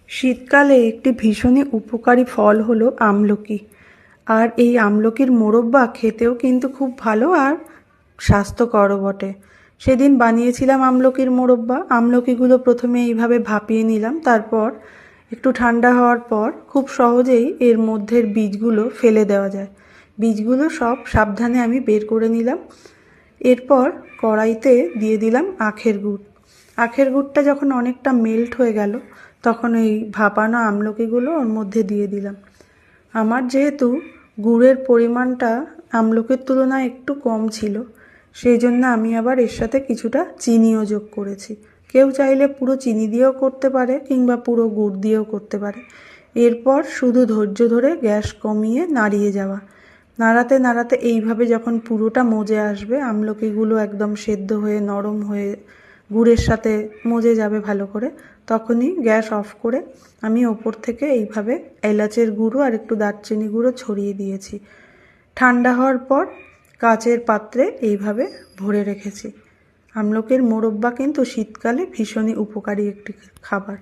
শীতকালে একটি ভীষণই উপকারী ফল হলো আমলকি। আর এই আমলকির মোরব্বা খেতেও কিন্তু খুব ভালো আর স্বাস্থ্যকরও বটে। সেদিন বানিয়েছিলাম আমলকির মোরব্বা। আমলকিগুলো প্রথমে এইভাবে ভাপিয়ে নিলাম, তারপর একটু ঠান্ডা হওয়ার পর খুব সহজেই এর মধ্যের বীজগুলো ফেলে দেওয়া যায়। বীজগুলো সব সাবধানে আমি বের করে নিলাম। এরপর কড়াইতে দিয়ে দিলাম আখের গুড়। আখের গুড়টা যখন অনেকটা মেল্ট হয়ে গেল, তখন এই ভাপানো আমলকিগুলো ওর মধ্যে দিয়ে দিলাম। আমার যেহেতু গুড়ের পরিমাণটা আমলকির তুলনায় একটু কম ছিল, সেই জন্য আমি আবার এর সাথে কিছুটা চিনিও যোগ করেছি। কেউ চাইলে পুরো চিনি দিয়েও করতে পারে, কিংবা পুরো গুড় দিয়েও করতে পারে। এরপর শুধু ধৈর্য ধরে গ্যাস কমিয়ে নাড়িয়ে যাওয়া। নাড়াতে নাড়াতে এইভাবে যখন পুরোটা মজে আসবে, আমলকিগুলো একদম সেদ্ধ হয়ে নরম হয়ে গুড়ের সাথে মজে যাবে ভালো করে, তখনই গ্যাস অফ করে আমি ওপর থেকে এইভাবে এলাচের গুঁড়ো আর একটু দারচিনি গুঁড়ো ছড়িয়ে দিয়েছি। ঠান্ডা হওয়ার পর কাচের পাত্রে এইভাবে ভরে রেখেছি। আমলকির মোরব্বা কিন্তু শীতকালে ভীষণই উপকারী একটি খাবার।